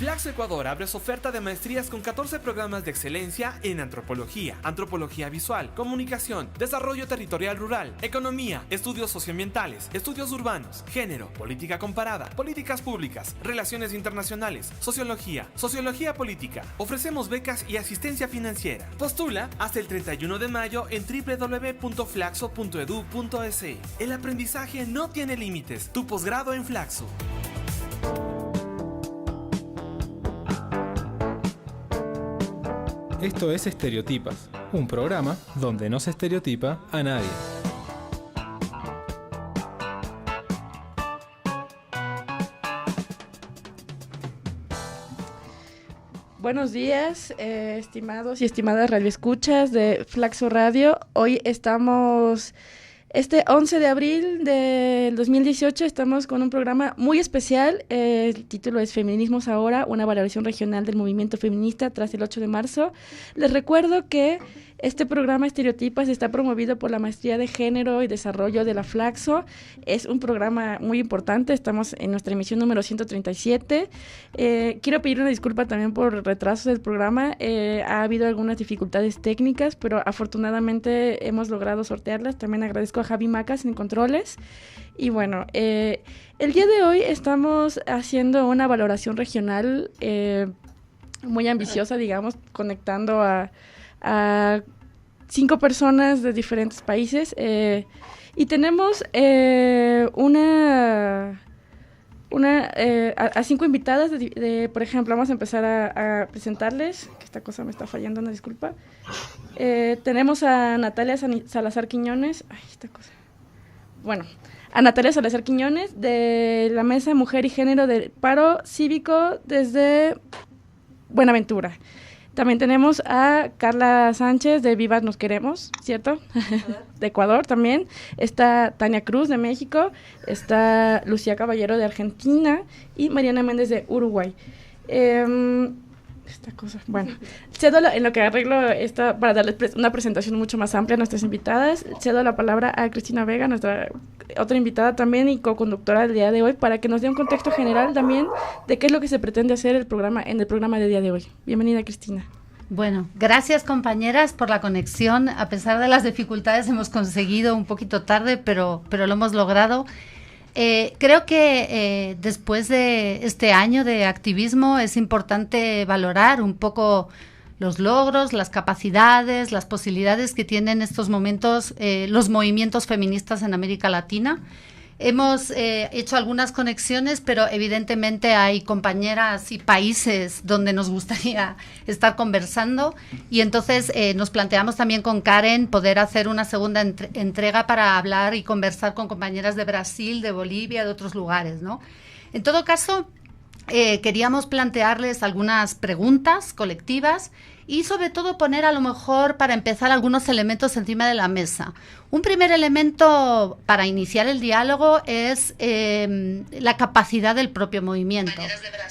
Flaxo Ecuador abre su oferta de maestrías con 14 programas de excelencia en antropología, antropología visual, comunicación, desarrollo territorial rural, economía, estudios socioambientales, estudios urbanos, género, política comparada, políticas públicas, relaciones internacionales, sociología, sociología política. Ofrecemos becas y asistencia financiera. Postula hasta el 31 de mayo en www.flaxo.edu.es. El aprendizaje no tiene límites. Tu posgrado en Flaxo. Esto es Estereotipas, un programa donde no se estereotipa a nadie. Buenos días, estimados y estimadas radioescuchas de Flaxo Radio. Hoy estamos, 11 de abril del 2018, estamos con un programa muy especial. El título es Feminismos Ahora, una valoración regional del movimiento feminista tras el 8 de marzo. Les recuerdo que este programa Estereotipas está promovido por la Maestría de Género y Desarrollo de la Flaxo. Es un programa muy importante, estamos en nuestra emisión número 137. Quiero pedir una disculpa también por retrasos del programa. Ha habido algunas dificultades técnicas, pero afortunadamente hemos logrado sortearlas. También agradezco a Javi Macas en controles. Y bueno, el día de hoy estamos haciendo una valoración regional muy ambiciosa, digamos, conectando a 5 personas de diferentes países y tenemos a 5 invitadas por ejemplo, vamos a empezar a presentarles, que esta cosa me está fallando, una disculpa. Tenemos a Natalia Salazar Quiñones, a Natalia Salazar Quiñones de la Mesa Mujer y Género del Paro Cívico desde Buenaventura. También tenemos a Carla Sánchez de Vivas Nos Queremos, ¿cierto? De Ecuador también. Está Tania Cruz de México, está Lucía Caballero de Argentina y Mariana Méndez de Uruguay. Cedo en lo que arreglo para darles una presentación mucho más amplia a nuestras invitadas, cedo la palabra a Cristina Vega, nuestra otra invitada también y co-conductora del día de hoy, para que nos dé un contexto general también de qué es lo que se pretende hacer en el programa del día de hoy. Bienvenida, Cristina. Bueno, gracias compañeras por la conexión. A pesar de las dificultades hemos conseguido un poquito tarde, pero lo hemos logrado. Creo que después de este año de activismo es importante valorar un poco los logros, las capacidades, las posibilidades que tienen en estos momentos los movimientos feministas en América Latina. Hemos hecho algunas conexiones, pero evidentemente hay compañeras y países donde nos gustaría estar conversando, y entonces nos planteamos también con Karen poder hacer una segunda entrega para hablar y conversar con compañeras de Brasil, de Bolivia, de otros lugares, ¿no? En todo caso, queríamos plantearles algunas preguntas colectivas y sobre todo poner a lo mejor para empezar algunos elementos encima de la mesa. Un primer elemento para iniciar el diálogo es la capacidad del propio movimiento.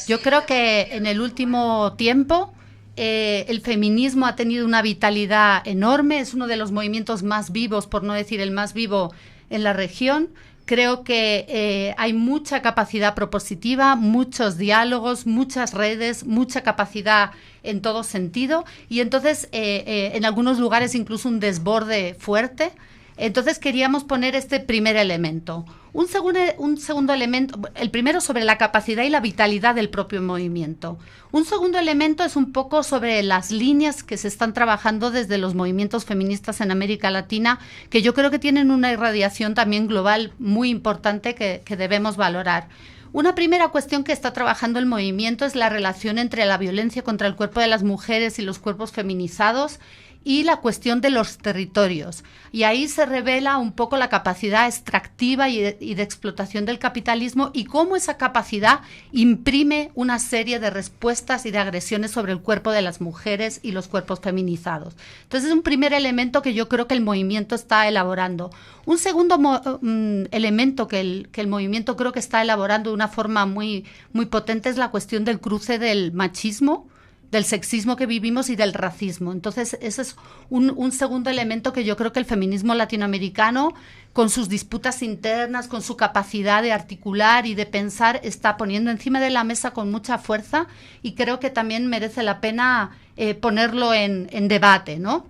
Yo creo que en el último tiempo el feminismo ha tenido una vitalidad enorme, es uno de los movimientos más vivos, por no decir el más vivo en la región. Creo que hay mucha capacidad propositiva, muchos diálogos, muchas redes, mucha capacidad en todo sentido, y entonces en algunos lugares incluso un desborde fuerte. Entonces queríamos poner este primer elemento. Un segundo elemento, el primero sobre la capacidad y la vitalidad del propio movimiento. Un segundo elemento es un poco sobre las líneas que se están trabajando desde los movimientos feministas en América Latina, que yo creo que tienen una irradiación también global muy importante que debemos valorar. Una primera cuestión que está trabajando el movimiento es la relación entre la violencia contra el cuerpo de las mujeres y los cuerpos feminizados y la cuestión de los territorios. Y ahí se revela un poco la capacidad extractiva y de explotación del capitalismo y cómo esa capacidad imprime una serie de respuestas y de agresiones sobre el cuerpo de las mujeres y los cuerpos feminizados. Entonces es un primer elemento que yo creo que el movimiento está elaborando. Un segundo elemento que el movimiento creo que está elaborando de una forma muy, muy potente es la cuestión del cruce del machismo del sexismo que vivimos y del racismo. Entonces, ese es un segundo elemento que yo creo que el feminismo latinoamericano, con sus disputas internas, con su capacidad de articular y de pensar, está poniendo encima de la mesa con mucha fuerza, y creo que también merece la pena ponerlo en debate, ¿no?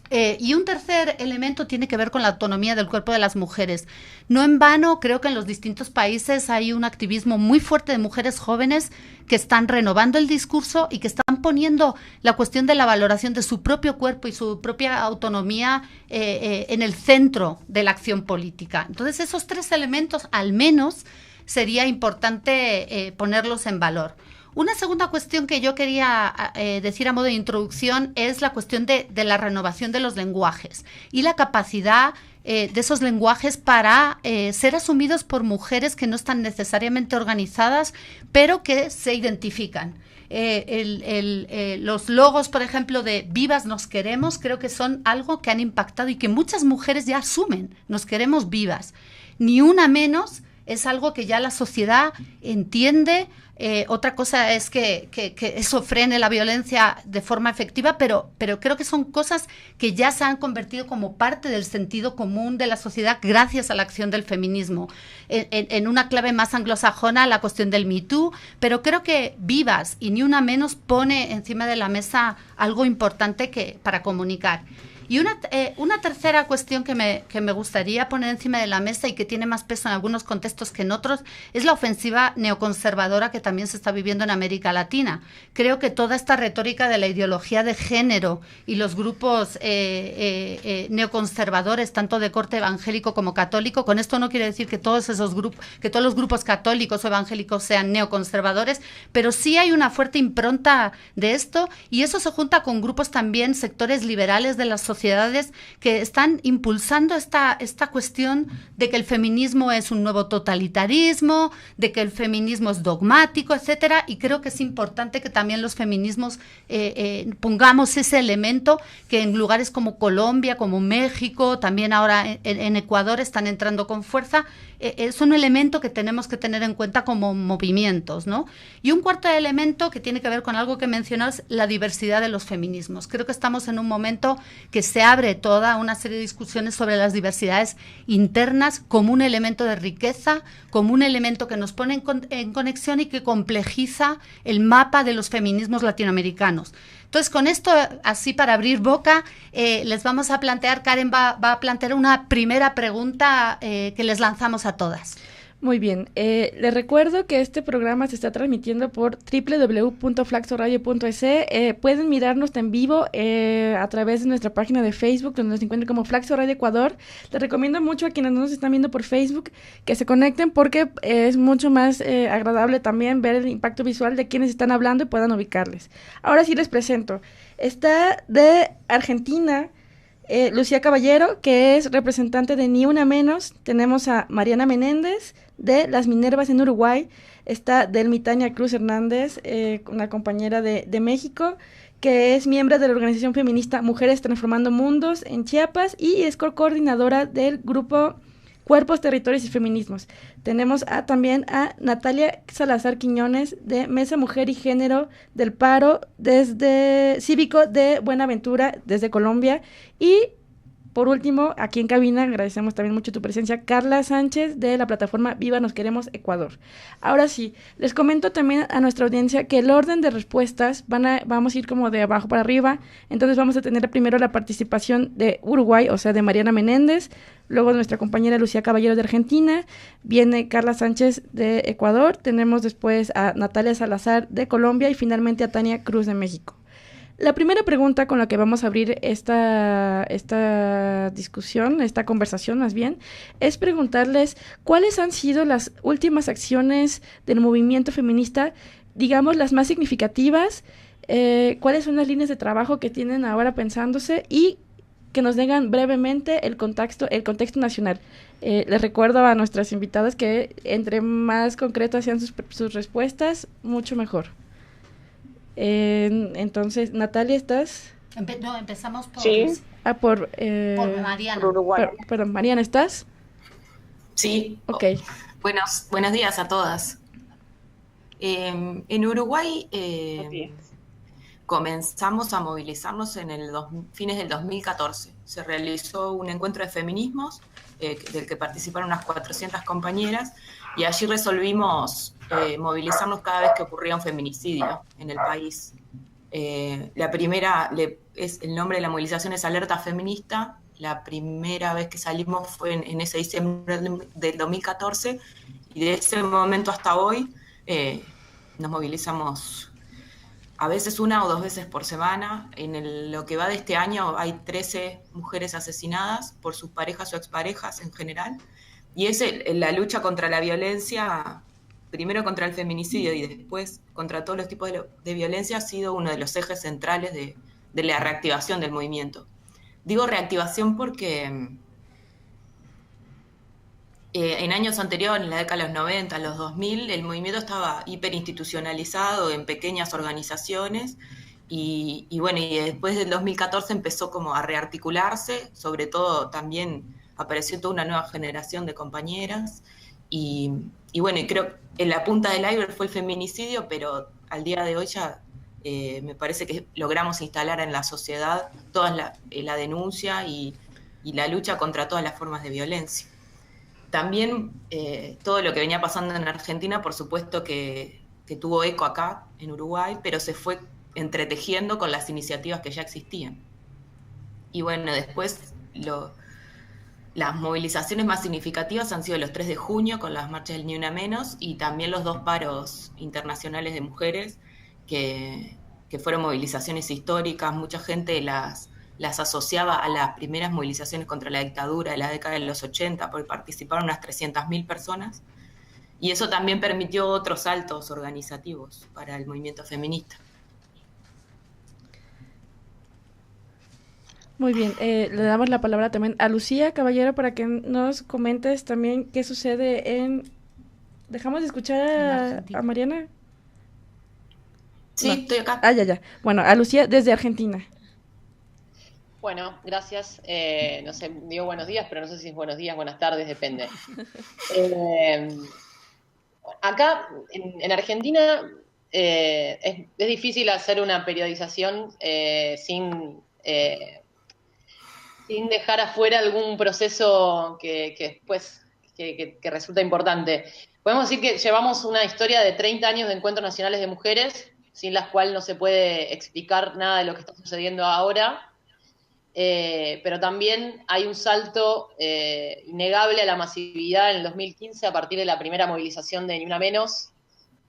Y un tercer elemento tiene que ver con la autonomía del cuerpo de las mujeres. No en vano, creo que en los distintos países hay un activismo muy fuerte de mujeres jóvenes que están renovando el discurso y que están poniendo la cuestión de la valoración de su propio cuerpo y su propia autonomía en el centro de la acción política. Entonces, esos tres elementos, al menos, sería importante ponerlos en valor. Una segunda cuestión que yo quería decir a modo de introducción es la cuestión de la renovación de los lenguajes y la capacidad de esos lenguajes para ser asumidos por mujeres que no están necesariamente organizadas, pero que se identifican. Los logos, por ejemplo, de Vivas nos queremos, creo que son algo que han impactado y que muchas mujeres ya asumen. Nos queremos vivas. Ni una menos es algo que ya la sociedad entiende. Otra cosa es que eso frene la violencia de forma efectiva, pero creo que son cosas que ya se han convertido como parte del sentido común de la sociedad gracias a la acción del feminismo. En una clave más anglosajona, la cuestión del Me Too, pero creo que Vivas y Ni Una Menos pone encima de la mesa algo importante para comunicar. Y una tercera cuestión que me gustaría poner encima de la mesa y que tiene más peso en algunos contextos que en otros es la ofensiva neoconservadora que también se está viviendo en América Latina. Creo que toda esta retórica de la ideología de género y los grupos neoconservadores, tanto de corte evangélico como católico, con esto no quiere decir que todos los grupos católicos o evangélicos sean neoconservadores, pero sí hay una fuerte impronta de esto, y eso se junta con grupos también, sectores liberales de la sociedades que están impulsando esta cuestión de que el feminismo es un nuevo totalitarismo, de que el feminismo es dogmático, etcétera, y creo que es importante que también los feminismos pongamos ese elemento que en lugares como Colombia, como México, también ahora en Ecuador están entrando con fuerza. Es un elemento que tenemos que tener en cuenta como movimientos, ¿no? Y un cuarto elemento que tiene que ver con algo que mencionas, la diversidad de los feminismos. Creo que estamos en un momento que se abre toda una serie de discusiones sobre las diversidades internas como un elemento de riqueza, como un elemento que nos pone en conexión y que complejiza el mapa de los feminismos latinoamericanos. Entonces, con esto, así para abrir boca, les vamos a plantear, Karen va a plantear una primera pregunta que les lanzamos a todas. Muy bien, les recuerdo que este programa se está transmitiendo por www.flaxoradio.es. Pueden mirarnos en vivo a través de nuestra página de Facebook, donde nos encuentran como Flaxo Radio Ecuador. Les recomiendo mucho a quienes no nos están viendo por Facebook que se conecten, porque es mucho más agradable también ver el impacto visual de quienes están hablando y puedan ubicarles. Ahora sí les presento. Está de Argentina Lucía Caballero, que es representante de Ni Una Menos. Tenemos a Mariana Menéndez, de Las Minervas en Uruguay. Está Delmitania Cruz Hernández, una compañera de México, que es miembro de la organización feminista Mujeres Transformando Mundos en Chiapas y es coordinadora del grupo Cuerpos, Territorios y Feminismos. Tenemos también a Natalia Salazar Quiñones, de Mesa Mujer y Género del Paro desde Cívico de Buenaventura, desde Colombia. Y por último, aquí en cabina, agradecemos también mucho tu presencia, Carla Sánchez, de la plataforma Viva Nos Queremos Ecuador. Ahora sí, les comento también a nuestra audiencia que el orden de respuestas vamos a ir como de abajo para arriba. Entonces vamos a tener primero la participación de Uruguay, o sea, de Mariana Menéndez, luego nuestra compañera Lucía Caballero de Argentina, viene Carla Sánchez de Ecuador, tenemos después a Natalia Salazar de Colombia y finalmente a Tania Cruz de México. La primera pregunta con la que vamos a abrir esta discusión, esta conversación más bien, es preguntarles cuáles han sido las últimas acciones del movimiento feminista, digamos las más significativas, cuáles son las líneas de trabajo que tienen ahora pensándose y que nos digan brevemente el contexto nacional. Les recuerdo a nuestras invitadas que entre más concretas sean sus respuestas, mucho mejor. Entonces, Natalia, ¿estás? Empezamos por... Sí. Por Mariana. Por Uruguay. Perdón, Mariana, ¿estás? Sí. Ok. Buenos días a todas. En Uruguay comenzamos a movilizarnos en fines del 2014. Se realizó un encuentro de feminismos del que participaron unas 400 compañeras y allí resolvimos movilizarnos cada vez que ocurría un feminicidio en el país. La primera, el nombre de la movilización es Alerta Feminista. La primera vez que salimos fue en ese diciembre del 2014 y de ese momento hasta hoy nos movilizamos a veces 1 o 2 veces por semana. En lo que va de este año hay 13 mujeres asesinadas por sus parejas o exparejas en general. Y la lucha contra la violencia, primero contra el feminicidio y después contra todos los tipos de violencia, ha sido uno de los ejes centrales de la reactivación del movimiento. Digo reactivación porque en años anteriores, en la década de los 90, los 2000, el movimiento estaba hiperinstitucionalizado en pequeñas organizaciones y después del 2014 empezó como a rearticularse, sobre todo también apareció toda una nueva generación de compañeras y creo que en la punta del iceberg fue el feminicidio, pero al día de hoy ya me parece que logramos instalar en la sociedad toda la denuncia y la lucha contra todas las formas de violencia. También todo lo que venía pasando en Argentina, por supuesto que tuvo eco acá en Uruguay, pero se fue entretejiendo con las iniciativas que ya existían. Y después las movilizaciones más significativas han sido los 3 de junio con las marchas del Ni Una Menos y también los 2 paros internacionales de mujeres que fueron movilizaciones históricas. Mucha gente las asociaba a las primeras movilizaciones contra la dictadura de la década de los 80, porque participaron unas 300.000 personas, y eso también permitió otros saltos organizativos para el movimiento feminista. Muy bien, le damos la palabra también a Lucía Caballero para que nos comentes también qué sucede en... ¿Dejamos de escuchar a Mariana? Sí, no. Estoy acá. Ya. Bueno, a Lucía desde Argentina. Bueno, gracias. No sé, digo buenos días, pero no sé si es buenos días, buenas tardes, depende. Acá, en Argentina, es difícil hacer una periodización sin dejar afuera algún proceso que resulta importante. Podemos decir que llevamos una historia de 30 años de encuentros nacionales de mujeres, sin las cuales no se puede explicar nada de lo que está sucediendo ahora. Pero también hay un salto innegable a la masividad en el 2015 a partir de la primera movilización de Ni Una Menos,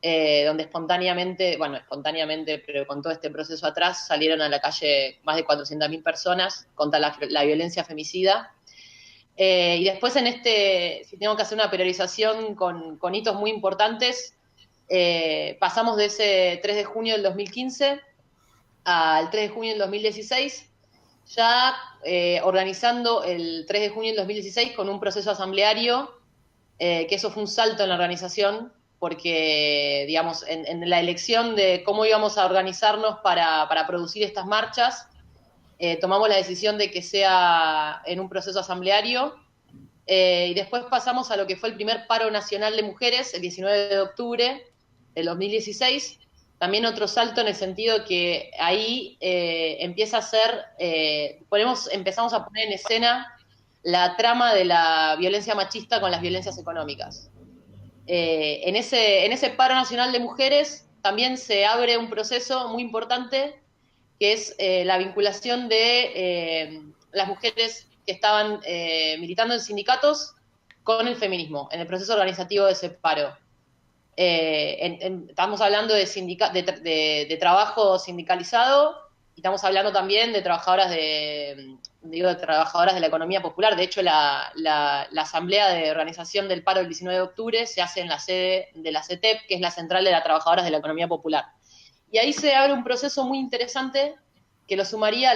donde espontáneamente, pero con todo este proceso atrás, salieron a la calle más de 400.000 personas contra la violencia femicida. Y después si tengo que hacer una periodización con hitos muy importantes, pasamos de ese 3 de junio del 2015 al 3 de junio del 2016, ya organizando el 3 de junio del 2016 con un proceso asambleario, que eso fue un salto en la organización, porque, digamos, en la elección de cómo íbamos a organizarnos para producir estas marchas, tomamos la decisión de que sea en un proceso asambleario, y después pasamos a lo que fue el primer paro nacional de mujeres, el 19 de octubre del 2016, también otro salto en el sentido que ahí empieza a ser, empezamos a poner en escena la trama de la violencia machista con las violencias económicas. En ese paro nacional de mujeres también se abre un proceso muy importante, que es la vinculación de las mujeres que estaban militando en sindicatos con el feminismo, en el proceso organizativo de ese paro. Estamos hablando de trabajo sindicalizado y estamos hablando también de trabajadoras de la economía popular. De hecho, la asamblea de organización del paro del 19 de octubre se hace en la sede de la CETEP, que es la Central de las Trabajadoras de la Economía Popular. Y ahí se abre un proceso muy interesante que lo sumaría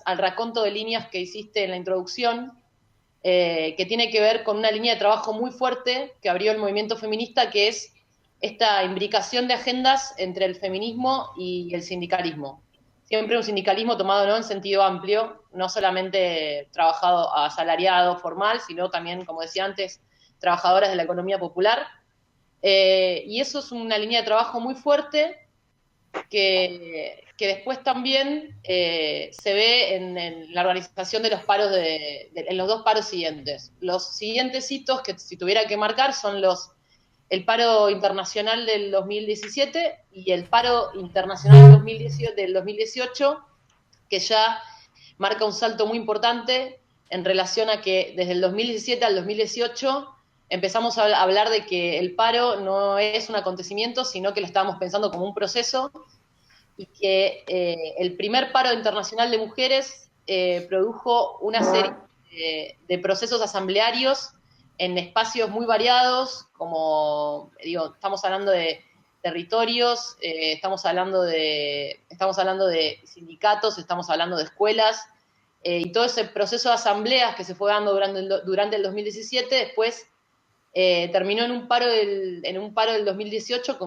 al raconto de líneas que hiciste en la introducción, que tiene que ver con una línea de trabajo muy fuerte que abrió el movimiento feminista, que es esta imbricación de agendas entre el feminismo y el sindicalismo. Siempre un sindicalismo tomado no en sentido amplio, no solamente trabajado asalariado, formal, sino también, como decía antes, trabajadoras de la economía popular. Y eso es una línea de trabajo muy fuerte que después también se ve en la organización de los paros, en los 2 paros siguientes. Los siguientes hitos que si tuviera que marcar son el paro internacional del 2017 y el paro internacional del 2018, que ya marca un salto muy importante en relación a que desde el 2017 al 2018 empezamos a hablar de que el paro no es un acontecimiento, sino que lo estábamos pensando como un proceso, y que el primer paro internacional de mujeres produjo una serie de procesos asamblearios en espacios muy variados, como, estamos hablando de territorios, estamos hablando de sindicatos, estamos hablando de escuelas, y todo ese proceso de asambleas que se fue dando durante el 2017, después terminó en un paro del 2018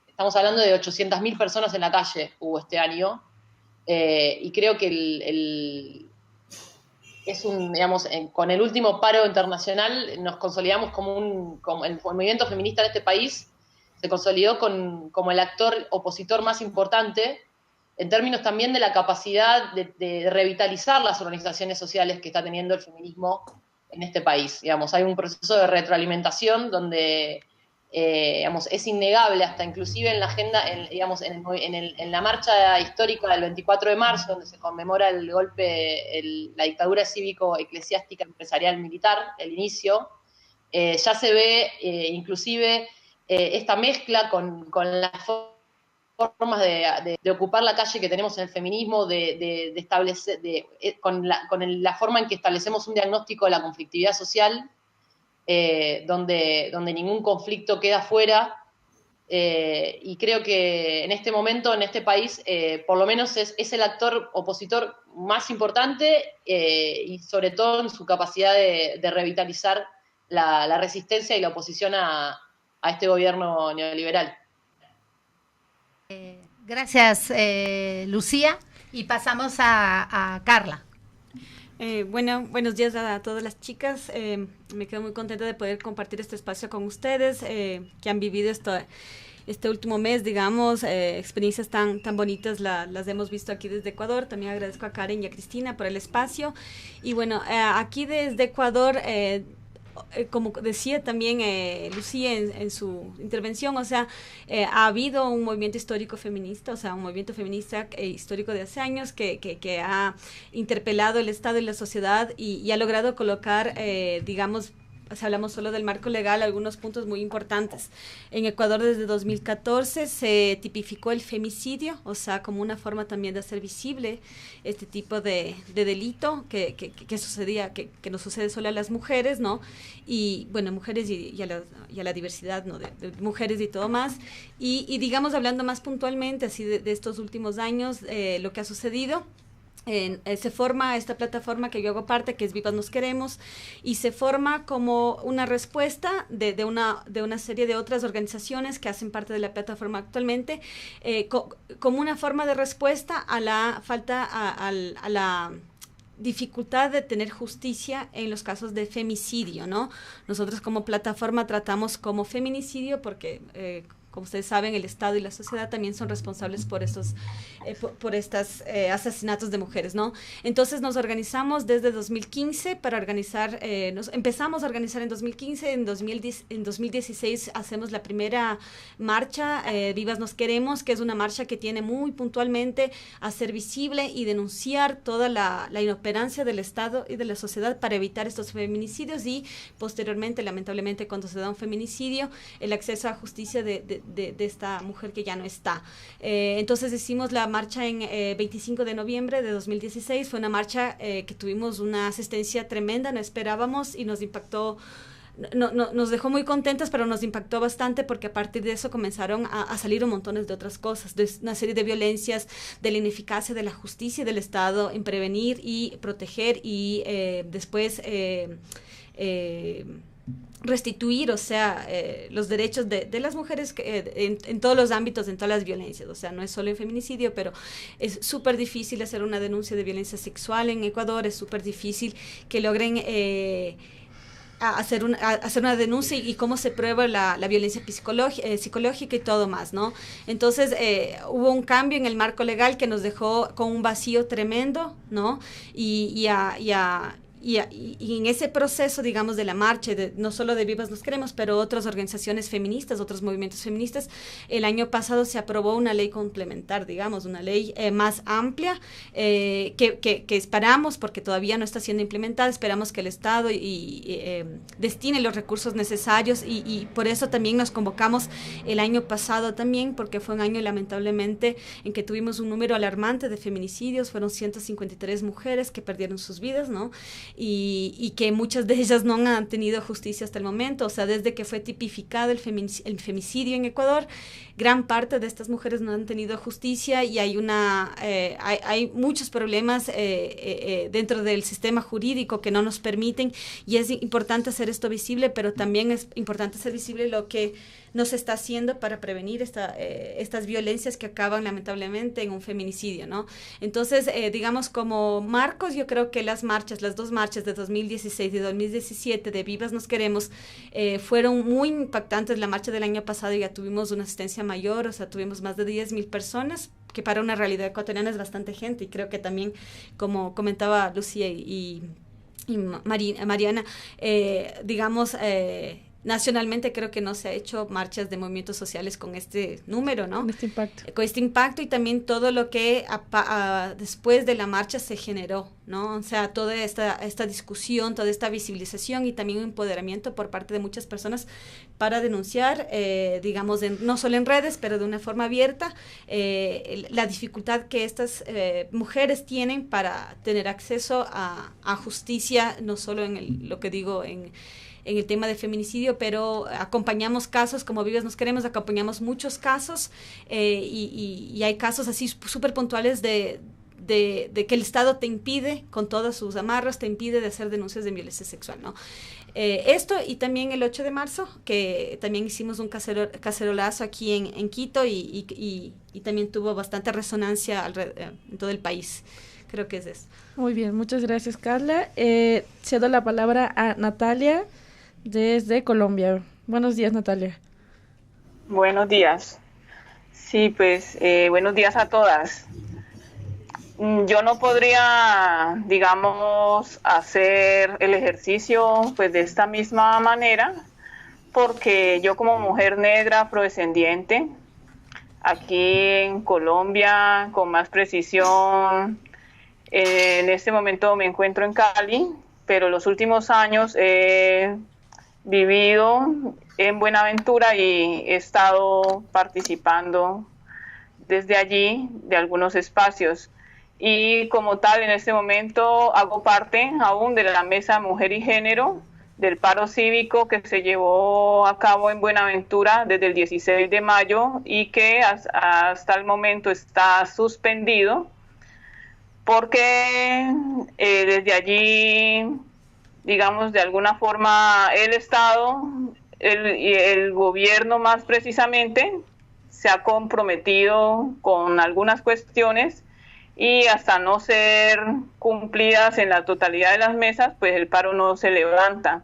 estamos hablando de 800.000 personas en la calle hubo este año, y creo que con el último paro internacional nos consolidamos como el movimiento feminista en este país se consolidó como el actor opositor más importante, en términos también de la capacidad de revitalizar las organizaciones sociales que está teniendo el feminismo en este país. Hay un proceso de retroalimentación donde es innegable, hasta inclusive en la agenda, en la marcha histórica del 24 de marzo, donde se conmemora el golpe, la dictadura cívico-eclesiástica empresarial militar, el inicio, ya se ve inclusive esta mezcla con las formas de ocupar la calle que tenemos en el feminismo, de establecer, con la forma en que establecemos un diagnóstico de la conflictividad social, donde ningún conflicto queda fuera, y creo que en este momento, en este país, por lo menos es el actor opositor más importante, y sobre todo en su capacidad de revitalizar la resistencia y la oposición a este gobierno neoliberal. Gracias, Lucía, y pasamos a Carla. Buenos días a todas las chicas. Me quedo muy contenta de poder compartir este espacio con ustedes, que han vivido este último mes, digamos, experiencias tan bonitas las hemos visto aquí desde Ecuador. También agradezco a Karen y a Cristina por el espacio. Y bueno, aquí desde Ecuador, como decía también Lucía en su intervención, o sea, ha habido un movimiento histórico feminista, o sea, un movimiento feminista histórico de hace años que ha interpelado el Estado y la sociedad y ha logrado colocar, digamos, si hablamos solo del marco legal, algunos puntos muy importantes. En Ecuador desde 2014 se tipificó el femicidio, o sea, como una forma también de hacer visible este tipo de delito que sucedía, que nos sucede solo a las mujeres, ¿no? Y bueno, mujeres y a la diversidad, ¿no? De mujeres y todo más. Y digamos, hablando más puntualmente así de estos últimos años, lo que ha sucedido. Se forma esta plataforma que yo hago parte, que es Vivas Nos Queremos, y se forma como una respuesta de una serie de otras organizaciones que hacen parte de la plataforma actualmente, como una forma de respuesta a la falta, a la dificultad de tener justicia en los casos de femicidio, ¿no? Nosotros como plataforma tratamos como feminicidio porque como ustedes saben, el Estado y la sociedad también son responsables por estos asesinatos de mujeres, ¿no? Entonces nos organizamos desde 2015 para organizar, empezamos a organizar en 2015, en 2016 hacemos la primera marcha, Vivas Nos Queremos, que es una marcha que tiene muy puntualmente hacer visible y denunciar toda la inoperancia del Estado y de la sociedad para evitar estos feminicidios y posteriormente, lamentablemente, cuando se da un feminicidio, el acceso a justicia de esta mujer que ya no está. Entonces hicimos la marcha en 25 de noviembre de 2016, fue una marcha que tuvimos una asistencia tremenda, no esperábamos y nos impactó, nos dejó muy contentas, pero nos impactó bastante porque a partir de eso comenzaron a salir un montón de otras cosas, de una serie de violencias, de la ineficacia de la justicia y del Estado en prevenir y proteger y después restituir, o sea, los derechos de las mujeres en todos los ámbitos, en todas las violencias, o sea, no es solo en feminicidio, pero es súper difícil hacer una denuncia de violencia sexual en Ecuador, es súper difícil que logren a hacer una denuncia y cómo se prueba la violencia psicológica y todo más, ¿no? Entonces hubo un cambio en el marco legal que nos dejó con un vacío tremendo, ¿no? Y en ese proceso, digamos, de la marcha, no solo de Vivas Nos Queremos, pero otras organizaciones feministas, otros movimientos feministas, el año pasado se aprobó una ley complementar, digamos, una ley más amplia, que esperamos, porque todavía no está siendo implementada, esperamos que el Estado destine los recursos necesarios y por eso también nos convocamos el año pasado también, porque fue un año lamentablemente en que tuvimos un número alarmante de feminicidios, fueron 153 mujeres que perdieron sus vidas, ¿no? Y que muchas de ellas no han tenido justicia hasta el momento, o sea, desde que fue tipificado el femicidio en Ecuador, gran parte de estas mujeres no han tenido justicia y hay hay muchos problemas dentro del sistema jurídico que no nos permiten, y es importante hacer esto visible, pero también es importante hacer visible lo que no se está haciendo para prevenir estas violencias que acaban lamentablemente en un feminicidio, ¿no? Entonces, digamos, como marcos, yo creo que las dos marchas de 2016 y 2017 de Vivas Nos Queremos fueron muy impactantes. La marcha del año pasado ya tuvimos una asistencia mayor, o sea, tuvimos más de 10,000 personas, que para una realidad ecuatoriana es bastante gente, y creo que también, como comentaba Lucía y Mariana, digamos, nacionalmente creo que no se ha hecho marchas de movimientos sociales con este número, ¿no? Con este impacto. Con este impacto y también todo lo que después de la marcha se generó, ¿no? O sea, toda esta discusión, toda esta visibilización y también un empoderamiento por parte de muchas personas para denunciar, digamos, no solo en redes, pero de una forma abierta, la dificultad que estas mujeres tienen para tener acceso a justicia, no solo en lo que digo en el tema de feminicidio, pero acompañamos casos, como Vivas Nos Queremos, acompañamos muchos casos y hay casos así súper puntuales de que el Estado te impide, con todas sus amarras, te impide de hacer denuncias de violencia sexual, ¿no? Esto, y también el 8 de marzo, que también hicimos un cacerolazo aquí en Quito y también tuvo bastante resonancia en todo el país. Creo que es eso. Muy bien, muchas gracias, Carla. Cedo la palabra a Natalia desde Colombia. Buenos días, Natalia. Buenos días. Sí, pues buenos días a todas. Yo no podría, digamos, hacer el ejercicio pues de esta misma manera, porque yo como mujer negra afrodescendiente, aquí en Colombia, con más precisión, en este momento me encuentro en Cali, pero los últimos años he vivido en Buenaventura y he estado participando desde allí de algunos espacios. Y como tal, en este momento hago parte aún de la Mesa Mujer y Género del paro cívico que se llevó a cabo en Buenaventura desde el 16 de mayo y que hasta el momento está suspendido porque desde allí, digamos, de alguna forma el Estado y el gobierno más precisamente se ha comprometido con algunas cuestiones y hasta no ser cumplidas en la totalidad de las mesas, pues el paro no se levanta.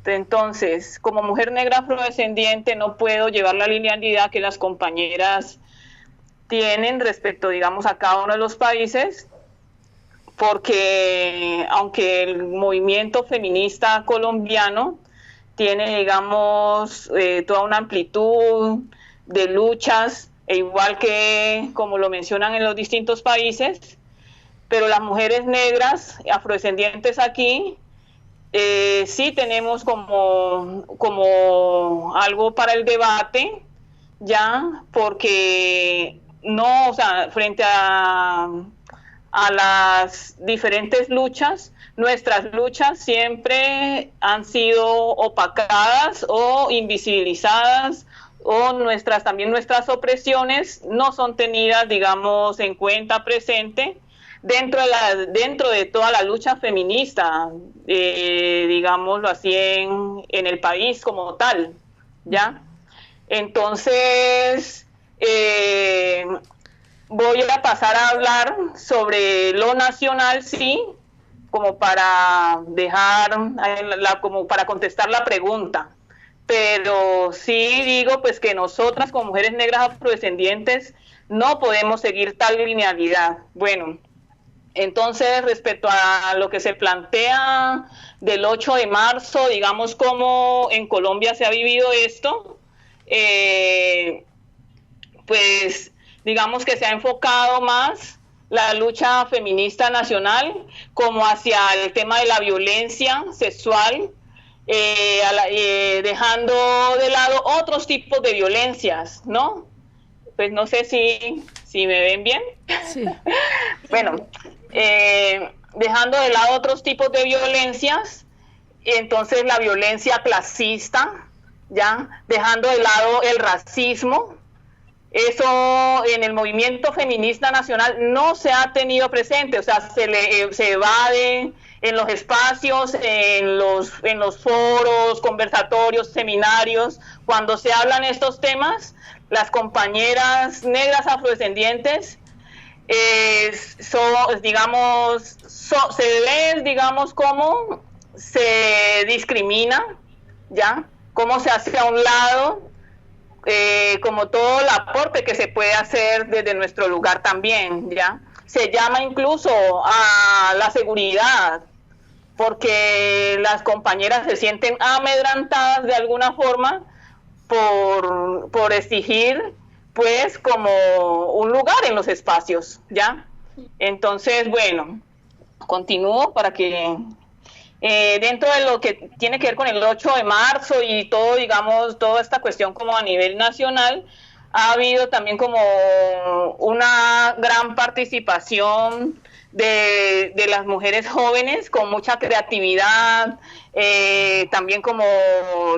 Entonces, como mujer negra afrodescendiente no puedo llevar la linealidad que las compañeras tienen respecto, digamos, a cada uno de los países, porque aunque el movimiento feminista colombiano tiene, digamos, toda una amplitud de luchas, e igual que como lo mencionan en los distintos países, pero las mujeres negras afrodescendientes aquí sí tenemos como algo para el debate, ya, porque no, o sea, frente a las diferentes luchas, nuestras luchas siempre han sido opacadas o invisibilizadas, o también nuestras opresiones no son tenidas, digamos, en cuenta presente dentro de toda la lucha feminista, digámoslo así, en el país como tal, ¿ya? Entonces, voy a pasar a hablar sobre lo nacional, sí, como para dejar, como para contestar la pregunta. Pero sí digo pues que nosotras como mujeres negras afrodescendientes no podemos seguir tal linealidad. Bueno, entonces respecto a lo que se plantea del 8 de marzo, digamos cómo en Colombia se ha vivido esto, pues digamos que se ha enfocado más la lucha feminista nacional como hacia el tema de la violencia sexual, dejando de lado otros tipos de violencias, ¿no? Pues no sé si me ven bien. Sí. Bueno, dejando de lado otros tipos de violencias, entonces la violencia clasista, ¿ya? Dejando de lado el racismo. Eso en el movimiento feminista nacional no se ha tenido presente, o sea, se evade en los espacios, en los foros, conversatorios, seminarios, cuando se hablan estos temas, las compañeras negras afrodescendientes se ve, digamos, cómo se discrimina, ¿ya? Cómo se hace a un lado, como todo el aporte que se puede hacer desde nuestro lugar también, ¿ya? Se llama incluso a la seguridad, porque las compañeras se sienten amedrentadas de alguna forma por exigir, pues, como un lugar en los espacios, ¿ya? Entonces, bueno, continúo para que dentro de lo que tiene que ver con el 8 de marzo y todo, digamos, toda esta cuestión como a nivel nacional, ha habido también como una gran participación de las mujeres jóvenes con mucha creatividad, también como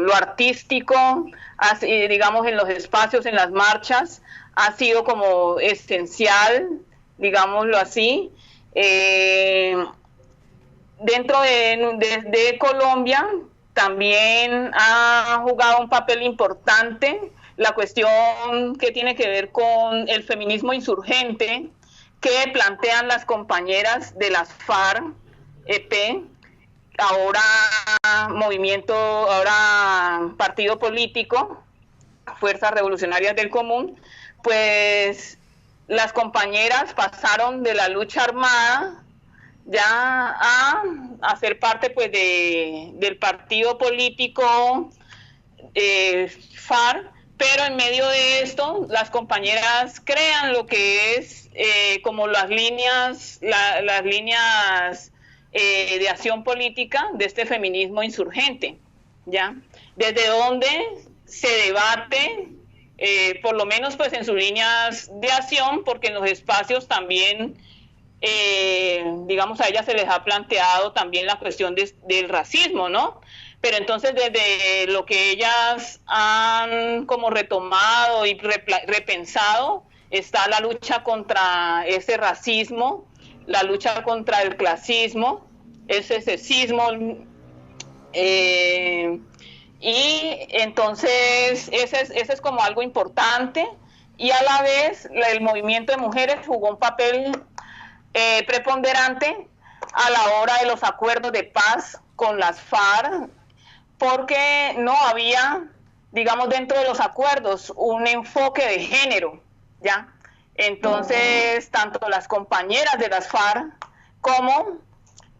lo artístico, así, digamos, en los espacios, en las marchas, ha sido como esencial, digámoslo así. Dentro de Colombia también ha jugado un papel importante la cuestión que tiene que ver con el feminismo insurgente que plantean las compañeras de las FARC-EP, ahora partido político, Fuerzas Revolucionarias del Común. Pues las compañeras pasaron de la lucha armada ya a ser parte pues del partido político FARC, pero en medio de esto las compañeras crean lo que es como las líneas de acción política de este feminismo insurgente, ¿ya? Desde donde se debate, por lo menos pues en sus líneas de acción, porque en los espacios también digamos, a ellas se les ha planteado también la cuestión del racismo, ¿no? Pero entonces desde lo que ellas han como retomado y repensado está la lucha contra ese racismo, la lucha contra el clasismo, ese sexismo, y entonces ese es como algo importante, y a la vez el movimiento de mujeres jugó un papel preponderante a la hora de los acuerdos de paz con las FARC, porque no había, digamos, dentro de los acuerdos un enfoque de género, ¿ya? Entonces, tanto las compañeras de las FARC como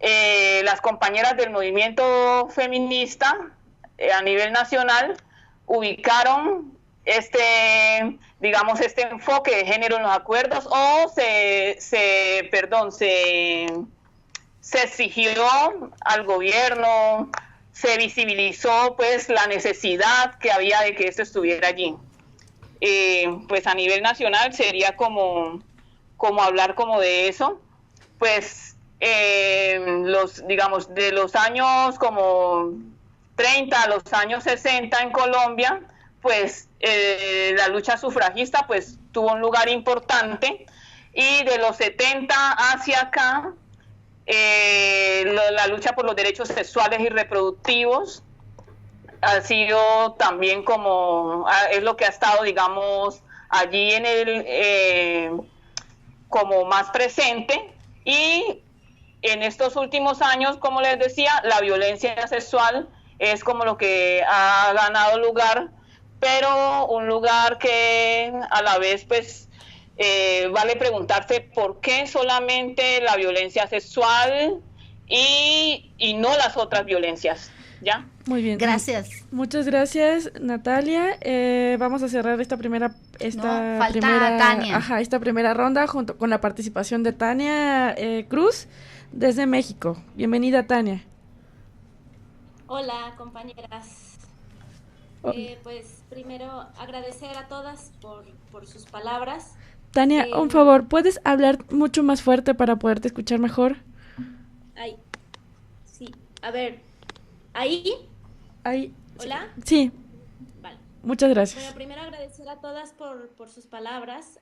las compañeras del movimiento feminista a nivel nacional ubicaron este enfoque de género en los acuerdos, o se exigió al gobierno, se visibilizó pues la necesidad que había de que esto estuviera allí. Pues a nivel nacional sería como hablar como de eso, pues de los años como 30 a los años 60 en Colombia, pues la lucha sufragista pues tuvo un lugar importante, y de los 70 hacia acá la lucha por los derechos sexuales y reproductivos ha sido también es lo que ha estado, digamos, allí en como más presente, y en estos últimos años, como les decía, la violencia sexual es como lo que ha ganado lugar, pero un lugar que a la vez pues vale preguntarse por qué solamente la violencia sexual y no las otras violencias, ¿ya? Muy bien. Gracias. Muchas gracias, Natalia. Vamos a cerrar esta primera Tania. esta primera ronda junto con la participación de Tania Cruz desde México. Bienvenida, Tania. Hola, compañeras. Pues primero agradecer a todas por sus palabras. Tania, un favor, ¿puedes hablar mucho más fuerte para poderte escuchar mejor? Ay, sí. A ver, ¿ahí? Ahí. ¿Hola? Sí. Vale. Muchas gracias. Bueno, primero agradecer a todas por sus palabras.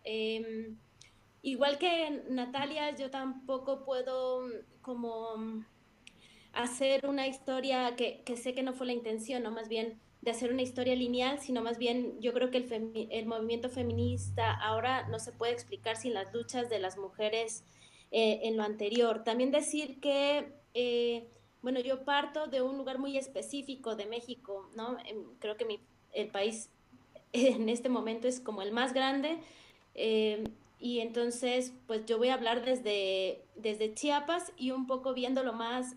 Igual que Natalia, yo tampoco puedo como hacer una historia que sé que no fue la intención, ¿no? Más bien de hacer una historia lineal, sino más bien yo creo que el movimiento feminista ahora no se puede explicar sin las luchas de las mujeres en lo anterior. También decir que, bueno, yo parto de un lugar muy específico de México, ¿no? Creo que el país en este momento es como el más grande, y entonces pues yo voy a hablar desde Chiapas y un poco viéndolo más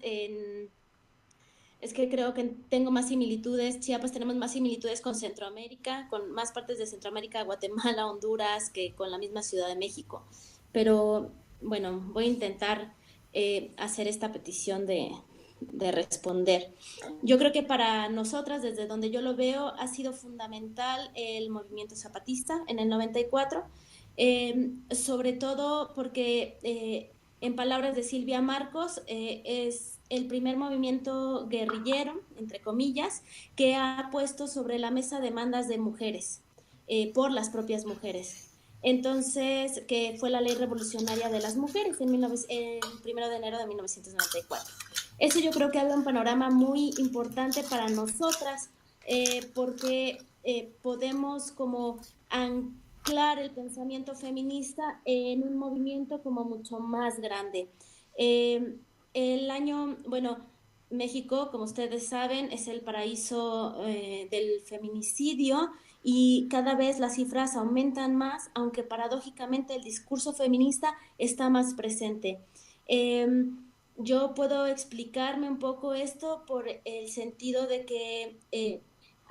es que creo que tengo más similitudes, Chiapas tenemos más similitudes con Centroamérica, con más partes de Centroamérica, Guatemala, Honduras, que con la misma Ciudad de México. Pero bueno, voy a intentar hacer esta petición de responder. Yo creo que para nosotras, desde donde yo lo veo, ha sido fundamental el movimiento zapatista en el 94, sobre todo porque, en palabras de Silvia Marcos, es el primer movimiento guerrillero, entre comillas, que ha puesto sobre la mesa demandas de mujeres, por las propias mujeres. Entonces, que fue la Ley Revolucionaria de las Mujeres el 1 de enero de 1994. Eso yo creo que habla un panorama muy importante para nosotras, porque podemos como anclar el pensamiento feminista en un movimiento como mucho más grande. Bueno, México, como ustedes saben, es el paraíso del feminicidio y cada vez las cifras aumentan más, aunque paradójicamente el discurso feminista está más presente. Yo puedo explicarme un poco esto por el sentido de que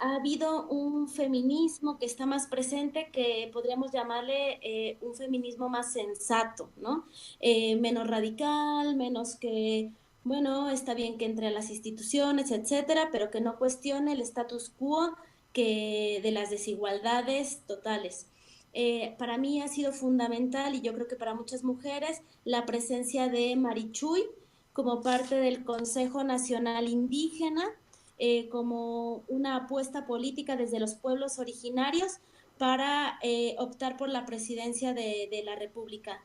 ha habido un feminismo que está más presente, que podríamos llamarle un feminismo más sensato, ¿no? Menos radical, menos que, bueno, está bien que entre a las instituciones, etcétera, pero que no cuestione el status quo de las desigualdades totales. Para mí ha sido fundamental, y yo creo que para muchas mujeres, la presencia de Marichuy como parte del Consejo Nacional Indígena, como una apuesta política desde los pueblos originarios para optar por la presidencia de la República.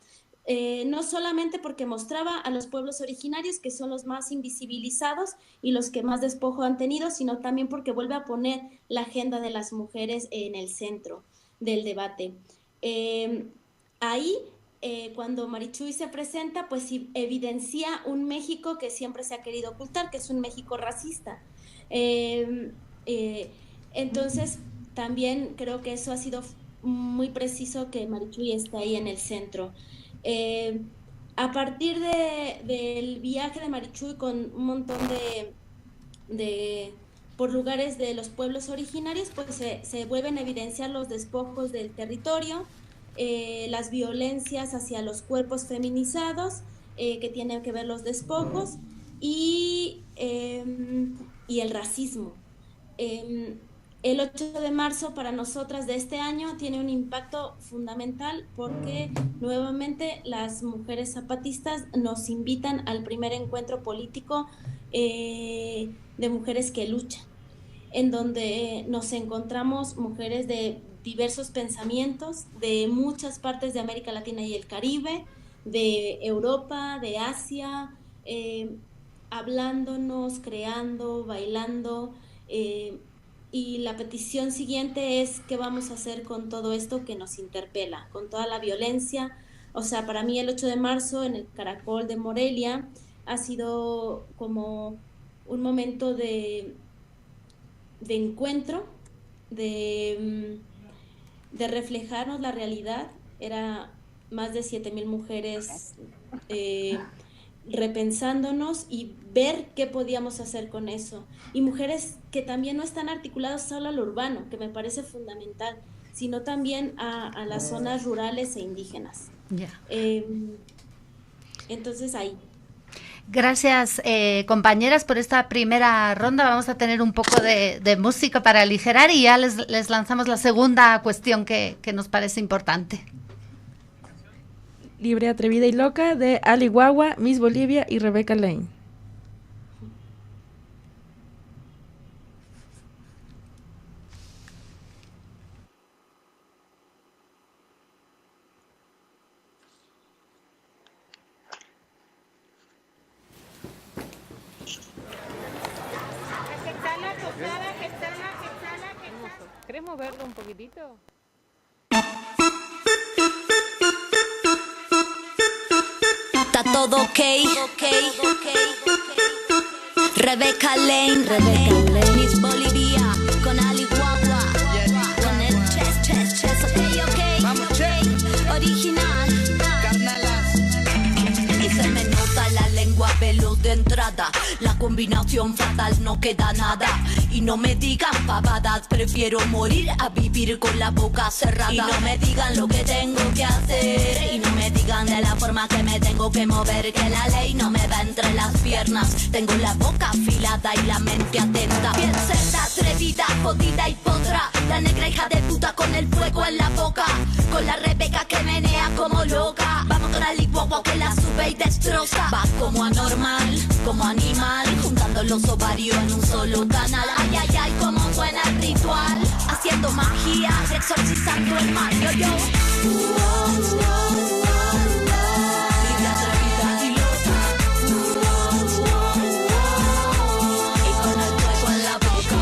No solamente porque mostraba a los pueblos originarios, que son los más invisibilizados y los que más despojo han tenido, sino también porque vuelve a poner la agenda de las mujeres en el centro del debate. Ahí, cuando Marichuy se presenta, pues evidencia un México que siempre se ha querido ocultar, que es un México racista. Entonces, también creo que eso ha sido muy preciso, que Marichuy está ahí en el centro. A partir del viaje de Marichuy con un montón por lugares de los pueblos originarios, pues se vuelven a evidenciar los despojos del territorio, las violencias hacia los cuerpos feminizados, que tienen que ver los despojos, y el racismo. El 8 de marzo para nosotras de este año tiene un impacto fundamental porque nuevamente las mujeres zapatistas nos invitan al primer encuentro político de mujeres que luchan, en donde nos encontramos mujeres de diversos pensamientos, de muchas partes de América Latina y el Caribe, de Europa, de Asia, hablándonos, creando, bailando, y la petición siguiente es: ¿qué vamos a hacer con todo esto que nos interpela, con toda la violencia? O sea, para mí el 8 de marzo en el Caracol de Morelia ha sido como un momento de encuentro, de reflejarnos la realidad. Era más de 7,000 mujeres repensándonos y ver qué podíamos hacer con eso. Y mujeres que también no están articuladas solo al urbano, que me parece fundamental, sino también a las zonas rurales e indígenas. Entonces ahí. Gracias, compañeras, por esta primera ronda. Vamos a tener un poco de música para aligerar y ya les lanzamos la segunda cuestión que nos parece importante. Libre, atrevida y loca, de Ali Guagua, Miss Bolivia y Rebecca Lane. ¿Querés moverlo un poquitito? Está todo ok. Rebecca Lane, Miss Bolivia, con Ali Guagua, con el chess, ok, original. Y se me nota la lengua veloz de entrada, la combinación fatal, no queda nada. Y no me digan pavadas, prefiero morir a vivir con la boca cerrada. Y no me digan lo que tengo que hacer, y no me digan de la forma que me tengo que mover, que la ley no me va entre las piernas. Tengo la boca afilada y la mente atenta. Bien cerda, atrevida, jodida y potra, la negra hija de puta con el fuego en la boca, con la Rebeca que menea como loca. Vamos con la licuagua que la sube y destroza. Va como anormal, como animal, juntando los ovarios en un solo canal. Ay, ay, ay, como suena el ritual, haciendo magia, exorcizando el mal. Yo. Libre, atrevida y loca. Y con el fuego en la boca.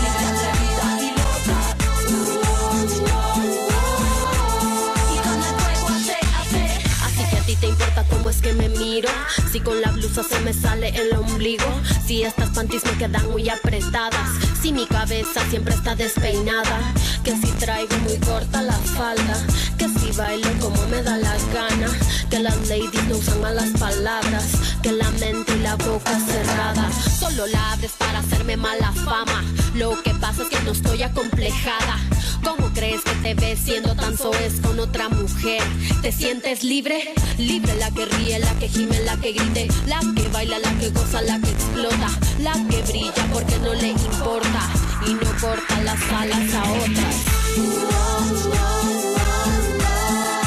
Libre, atrevida y loca. Y con el fuego hace. Así que a ti te importa cómo es que me miro, si con la blusa se me sale el ombligo, si estas panties me quedan muy apretadas, si mi cabeza siempre está despeinada, que si traigo muy corta la falda, que si bailo como me da la gana, que las ladies no usan malas palabras, que la mente y la boca cerrada, solo la abres para hacerme mala fama. Lo que pasa es que no estoy acomplejada. ¿Cómo crees que te ves siendo tan soez con otra mujer? ¿Te sientes libre? Libre, la que ríe, la que gime, la que grite, la que baila, la que goza, la que explota, la que brilla porque no le importa y no corta las alas a otras.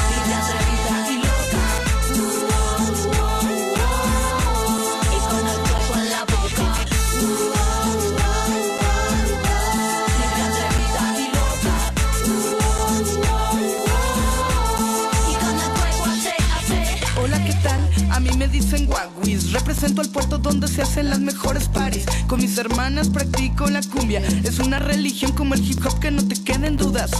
Libre, atrevida y loca, y con el fuego en la boca. Libre, atrevida y loca, y con el fuego hace. Hola, ¿qué tal? A mí me dicen guaguis, represento el puerto donde se hacen las mejores parties. Con mis hermanas practico la cumbia, es una religión como el hip hop que no te queden dudas.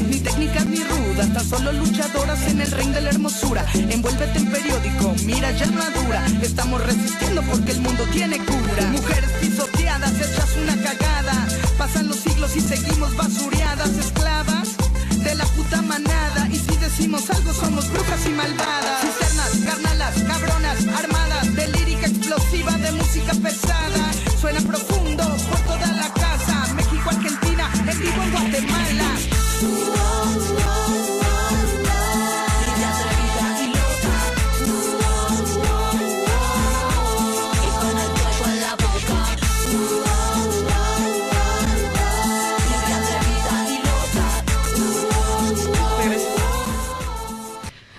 Ni técnicas ni rudas, tan solo luchadoras en el ring de la hermosura. Envuélvete en periódico, mira ya madura. Estamos resistiendo porque el mundo tiene cura. Mujeres pisoteadas, hechas una cagada. Pasan los siglos y seguimos basureadas, esclavas de la puta manada. Y si decimos algo somos brujas y malvadas. Cisternas, carnalas, cabronas, armadas, de lírica explosiva, de música pesada. Suena profundo por toda la casa. México, Argentina, en vivo en Guatemala. Libre, atrevida y loca, y con el fuego en la boca. Libre, atrevida y loca.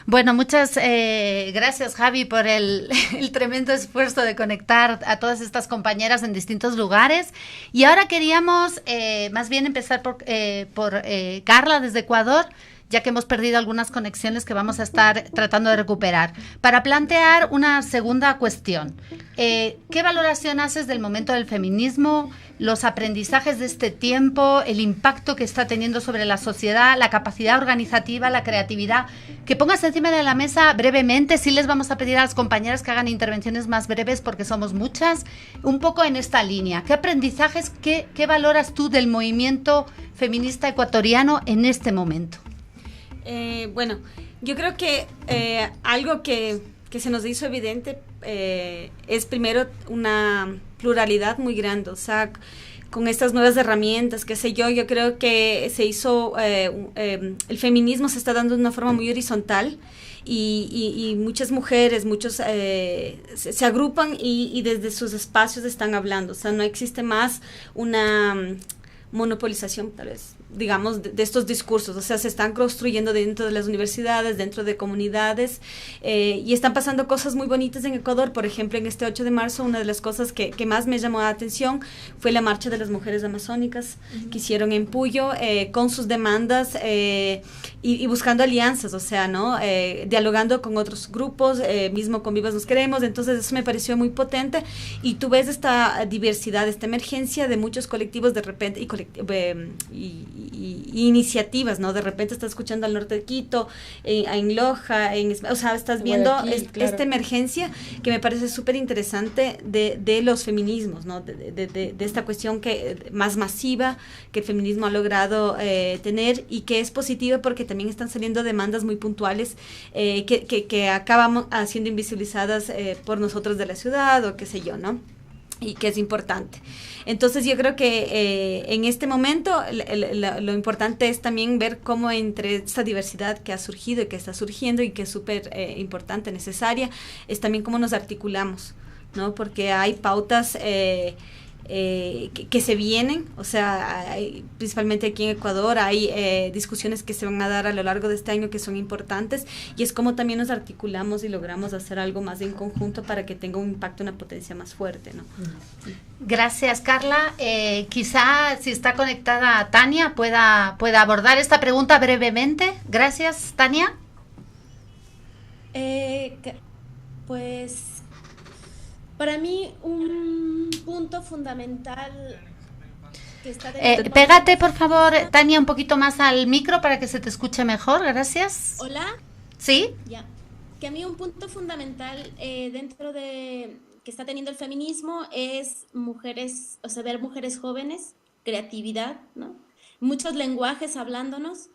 Bueno, muchas gracias, Javi, por el tremendo esfuerzo de conectar a todas estas compañeras en distintos lugares. Y ahora queríamos más bien empezar por Carla desde Ecuador. ya que hemos perdido algunas conexiones que vamos a estar tratando de recuperar. Para plantear una segunda cuestión, ¿qué valoración haces del momento del feminismo, los aprendizajes de este tiempo, el impacto que está teniendo sobre la sociedad, la capacidad organizativa, la creatividad? Que pongas encima de la mesa brevemente, sí les vamos a pedir a las compañeras que hagan intervenciones más breves porque somos muchas, un poco en esta línea. ¿Qué aprendizajes, qué valoras tú del movimiento feminista ecuatoriano en este momento? Bueno, yo creo que algo que se nos hizo evidente es primero una pluralidad muy grande, o sea, con estas nuevas herramientas, qué sé yo creo que se hizo, el feminismo se está dando de una forma muy horizontal y muchas mujeres, muchos se agrupan y desde sus espacios están hablando, o sea, no existe más una monopolización, tal vez, digamos, de estos discursos, o sea, se están construyendo dentro de las universidades, dentro de comunidades, y están pasando cosas muy bonitas en Ecuador. Por ejemplo, en este 8 de marzo, una de las cosas que más me llamó la atención fue la marcha de las mujeres amazónicas que hicieron en Puyo, con sus demandas y buscando alianzas, o sea, ¿no? Dialogando con otros grupos, mismo con Vivas Nos Queremos. Entonces eso me pareció muy potente, y tú ves esta diversidad, esta emergencia de muchos colectivos de repente, y iniciativas, ¿no? De repente estás escuchando al norte de Quito, en Loja, o sea, estás viendo esta emergencia que me parece súper interesante de los feminismos, ¿no? De esta cuestión más masiva que el feminismo ha logrado tener, y que es positiva porque también están saliendo demandas muy puntuales que acabamos siendo invisibilizadas por nosotros de la ciudad o qué sé yo, ¿no? Y que es importante. Entonces yo creo que en este momento lo importante es también ver cómo entre esta diversidad que ha surgido y que está surgiendo y que es súper importante, necesaria, es también cómo nos articulamos, ¿no? Porque hay pautas que se vienen, o sea, principalmente aquí en Ecuador hay discusiones que se van a dar a lo largo de este año que son importantes, y es como también nos articulamos y logramos hacer algo más en conjunto para que tenga un impacto, una potencia más fuerte, ¿no? Sí. Gracias, Carla. Quizá si está conectada Tania pueda abordar esta pregunta brevemente. Gracias, Tania. Pues para mí un punto fundamental que está pégate, por favor, Tania, un poquito más al micro para que se te escuche mejor. Gracias. ¿Hola? ¿Sí? Ya. Que a mí un punto fundamental dentro de que está teniendo el feminismo es mujeres, o sea, ver mujeres jóvenes, creatividad, ¿no? Muchos lenguajes hablándonos.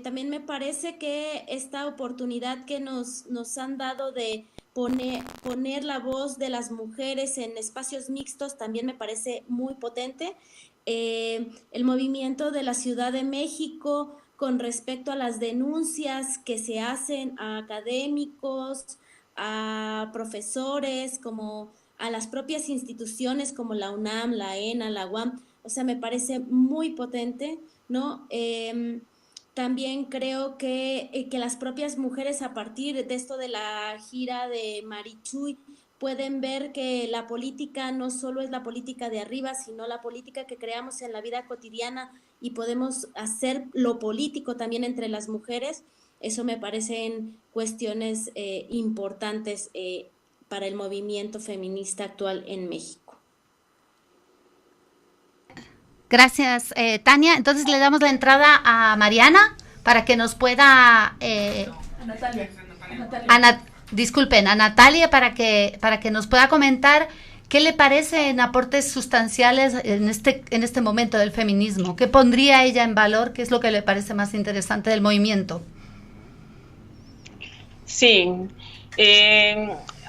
También me parece que esta oportunidad que nos han dado de poner la voz de las mujeres en espacios mixtos también me parece muy potente. El movimiento de la Ciudad de México con respecto a las denuncias que se hacen a académicos, a profesores, como a las propias instituciones como la UNAM, la ENA, la UAM, o sea, me parece muy potente, ¿no? También creo que las propias mujeres, a partir de esto de la gira de Marichuy, pueden ver que la política no solo es la política de arriba, sino la política que creamos en la vida cotidiana, y podemos hacer lo político también entre las mujeres. Eso me parecen cuestiones importantes para el movimiento feminista actual en México. Gracias, Tania. Entonces le damos la entrada a Mariana para que nos pueda... A Natalia. Disculpen, a Natalia para que nos pueda comentar qué le parecen aportes sustanciales en este momento del feminismo. ¿Qué pondría ella en valor? ¿Qué es lo que le parece más interesante del movimiento? Sí,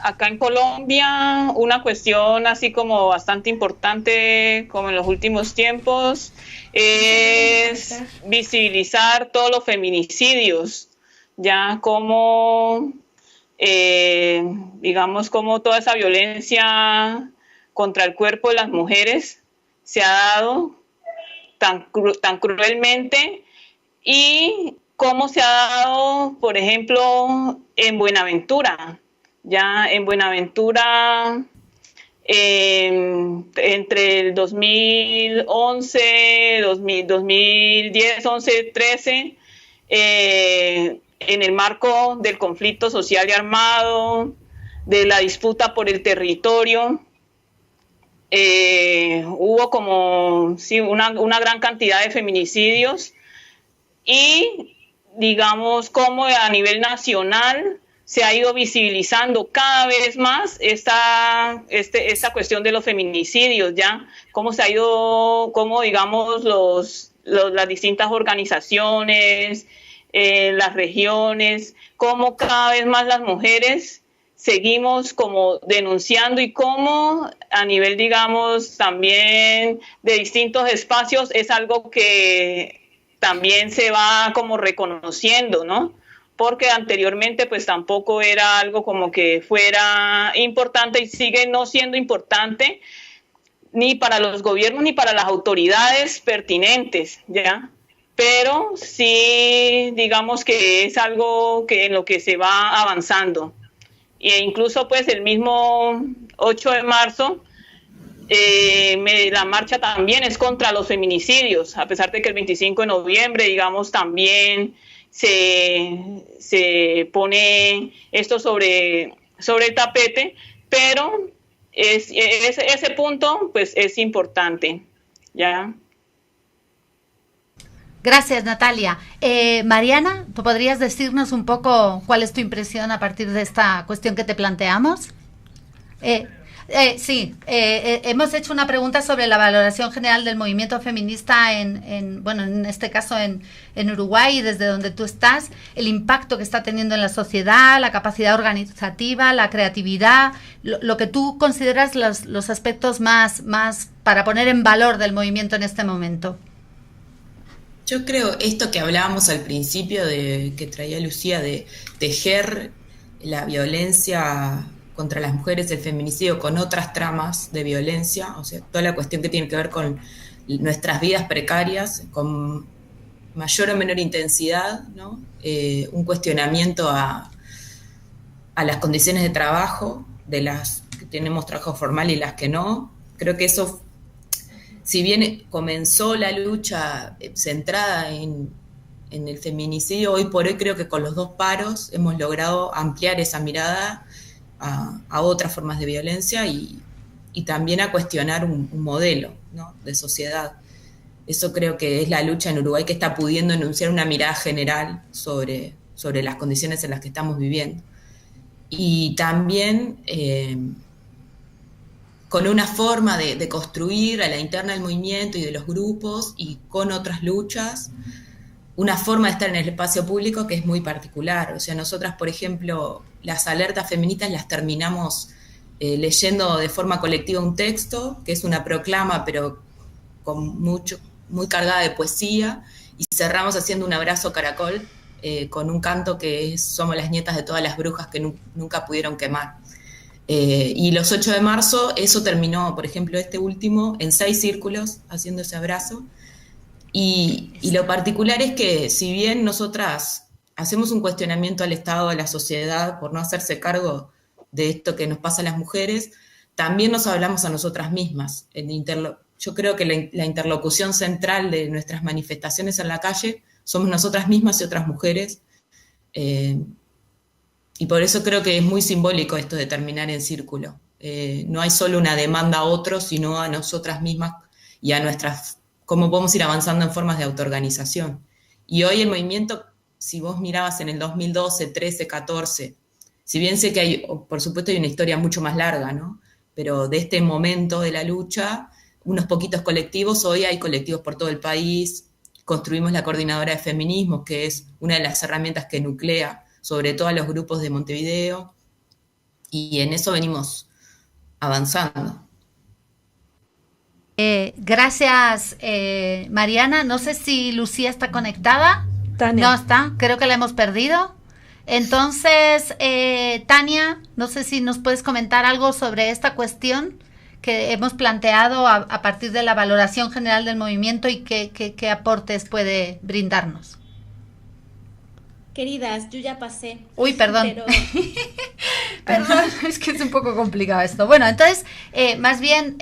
acá en Colombia una cuestión así como bastante importante como en los últimos tiempos es visibilizar todos los feminicidios, ya como digamos como toda esa violencia contra el cuerpo de las mujeres se ha dado tan cruelmente, y cómo se ha dado, por ejemplo, en Buenaventura. Ya en Buenaventura, entre el 2011, 2010, 11, 13, en el marco del conflicto social y armado, de la disputa por el territorio. Hubo como una gran cantidad de feminicidios y digamos como a nivel nacional se ha ido visibilizando cada vez más esta cuestión de los feminicidios, ya cómo se ha ido, cómo digamos las distintas organizaciones, las regiones, cómo cada vez más las mujeres seguimos como denunciando y cómo a nivel, digamos, también de distintos espacios es algo que también se va como reconociendo, ¿no? Porque anteriormente pues tampoco era algo como que fuera importante y sigue no siendo importante ni para los gobiernos ni para las autoridades pertinentes, ¿ya? Pero sí, digamos que es algo que en lo que se va avanzando. E incluso pues el mismo 8 de marzo, la marcha también es contra los feminicidios, a pesar de que el 25 de noviembre, digamos, también se pone esto sobre el tapete, pero ese punto pues es importante, ¿ya? Gracias, Natalia. Mariana, ¿tú podrías decirnos un poco cuál es tu impresión a partir de esta cuestión que te planteamos? Sí, hemos hecho una pregunta sobre la valoración general del movimiento feminista en este caso en Uruguay, desde donde tú estás, el impacto que está teniendo en la sociedad, la capacidad organizativa, la creatividad, lo que tú consideras los aspectos más para poner en valor del movimiento en este momento. Yo creo esto que hablábamos al principio, que traía Lucía, de tejer la violencia contra las mujeres, el feminicidio, con otras tramas de violencia, o sea, toda la cuestión que tiene que ver con nuestras vidas precarias, con mayor o menor intensidad, ¿no? Un cuestionamiento a las condiciones de trabajo, de las que tenemos trabajo formal y las que no. Creo que eso, si bien comenzó la lucha centrada en el feminicidio, hoy por hoy creo que con los 2 paros hemos logrado ampliar esa mirada a otras formas de violencia y también a cuestionar un modelo, ¿no?, de sociedad. Eso creo que es la lucha en Uruguay, que está pudiendo enunciar una mirada general sobre las condiciones en las que estamos viviendo. Y también con una forma de construir a la interna del movimiento y de los grupos y con otras luchas, una forma de estar en el espacio público que es muy particular. O sea, nosotras, por ejemplo, las alertas feministas las terminamos leyendo de forma colectiva un texto, que es una proclama, pero muy cargada de poesía, y cerramos haciendo un abrazo caracol con un canto que es Somos las nietas de todas las brujas que nunca pudieron quemar. Y los 8 de marzo eso terminó, por ejemplo, este último, en 6 círculos haciendo ese abrazo. Y lo particular es que si bien nosotras hacemos un cuestionamiento al Estado, a la sociedad, por no hacerse cargo de esto que nos pasa a las mujeres, también nos hablamos a nosotras mismas. Yo creo que la interlocución central de nuestras manifestaciones en la calle somos nosotras mismas y otras mujeres. Y por eso creo que es muy simbólico esto de terminar en círculo. No hay solo una demanda a otros, sino a nosotras mismas y a nuestras, cómo podemos ir avanzando en formas de autoorganización. Y hoy el movimiento, si vos mirabas en el 2012, 13, 14, si bien sé que por supuesto hay una historia mucho más larga, ¿no?, pero de este momento de la lucha, unos poquitos colectivos, hoy hay colectivos por todo el país. Construimos la Coordinadora de Feminismos, que es una de las herramientas que nuclea sobre todo a los grupos de Montevideo, y en eso venimos avanzando. Gracias, Mariana. No sé si Lucía está conectada. Tania. No está, creo que la hemos perdido. Entonces, Tania, no sé si nos puedes comentar algo sobre esta cuestión que hemos planteado a partir de la valoración general del movimiento y qué aportes puede brindarnos. Queridas, yo ya pasé. Uy, perdón. Pero... Perdón, es que es un poco complicado esto. Bueno, entonces, más bien,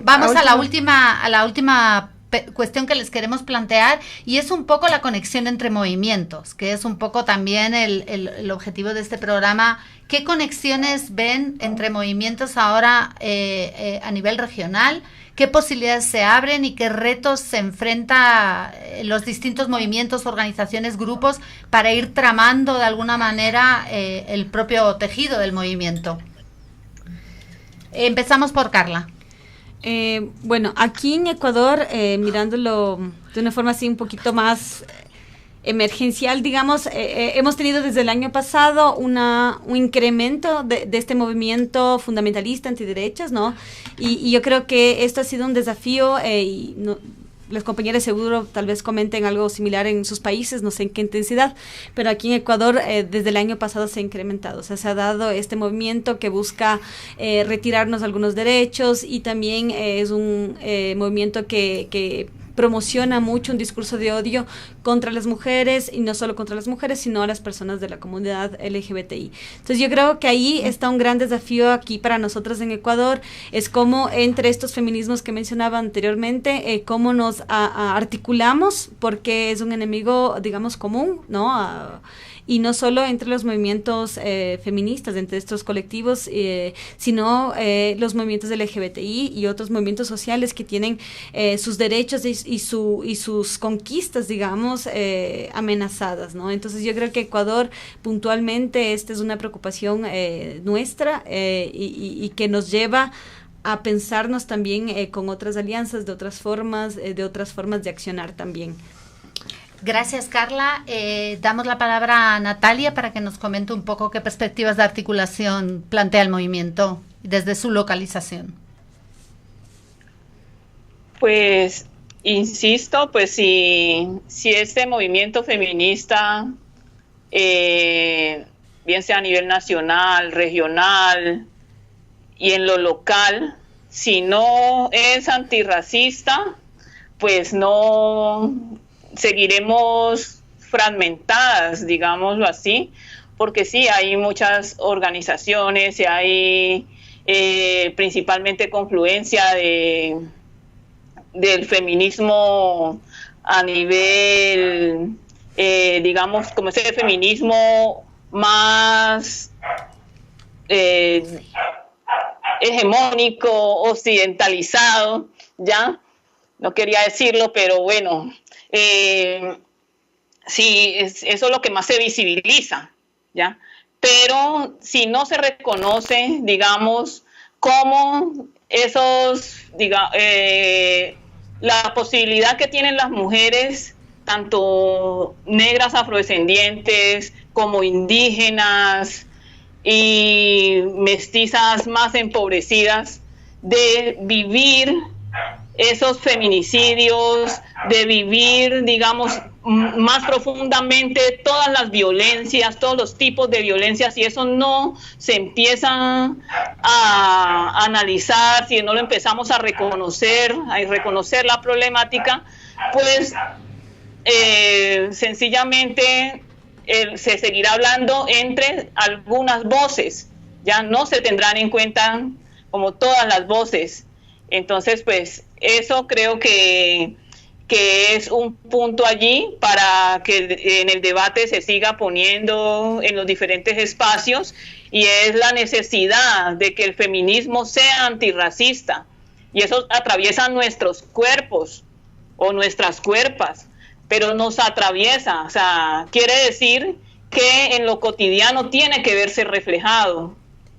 vamos a la última cuestión que les queremos plantear, y es un poco la conexión entre movimientos, que es un poco también el objetivo de este programa. ¿Qué conexiones ven entre movimientos ahora a nivel regional? ¿Qué posibilidades se abren y qué retos se enfrenta los distintos movimientos, organizaciones, grupos para ir tramando de alguna manera el propio tejido del movimiento? Empezamos por Carla. Bueno, aquí en Ecuador, mirándolo de una forma así un poquito más emergencial, digamos, hemos tenido desde el año pasado un incremento de este movimiento fundamentalista antiderechas, ¿no? Y yo creo que esto ha sido un desafío y no, las compañeras seguro tal vez comenten algo similar en sus países, no sé en qué intensidad, pero aquí en Ecuador desde el año pasado se ha incrementado, o sea, se ha dado este movimiento que busca retirarnos algunos derechos y también es un movimiento que promociona mucho un discurso de odio contra las mujeres, y no solo contra las mujeres, sino a las personas de la comunidad LGBTI. Entonces yo creo que ahí está un gran desafío aquí para nosotros en Ecuador, es cómo entre estos feminismos que mencionaba anteriormente, cómo nos articulamos, porque es un enemigo, digamos, común, ¿no? Y no solo entre los movimientos feministas, entre estos colectivos, sino los movimientos LGBTI y otros movimientos sociales que tienen sus derechos y sus conquistas, digamos, amenazadas, ¿no? Entonces yo creo que Ecuador puntualmente esta es una preocupación nuestra y que nos lleva a pensarnos también con otras alianzas, de otras formas de accionar también. Gracias, Carla. Damos la palabra a Natalia para que nos comente un poco qué perspectivas de articulación plantea el movimiento desde su localización. Pues, insisto, pues si este movimiento feminista, bien sea a nivel nacional, regional y en lo local, si no es antirracista, pues no seguiremos fragmentadas, digámoslo así, porque sí, hay muchas organizaciones y hay principalmente confluencia del feminismo a nivel, digamos, como ese feminismo más hegemónico, occidentalizado, ¿ya? No quería decirlo, pero bueno, sí, eso es lo que más se visibiliza, ¿ya? Pero si no se reconoce, digamos, cómo la posibilidad que tienen las mujeres, tanto negras afrodescendientes como indígenas y mestizas más empobrecidas, de vivir esos feminicidios, de vivir, digamos, más profundamente todas las violencias, todos los tipos de violencias, y eso no se empieza a analizar, si no lo empezamos a reconocer la problemática, pues sencillamente se seguirá hablando entre algunas voces, ya no se tendrán en cuenta como todas las voces. Entonces, pues eso creo que es un punto allí para que en el debate se siga poniendo en los diferentes espacios, y es la necesidad de que el feminismo sea antirracista, y eso atraviesa nuestros cuerpos o nuestras cuerpas, pero nos atraviesa, o sea, quiere decir que en lo cotidiano tiene que verse reflejado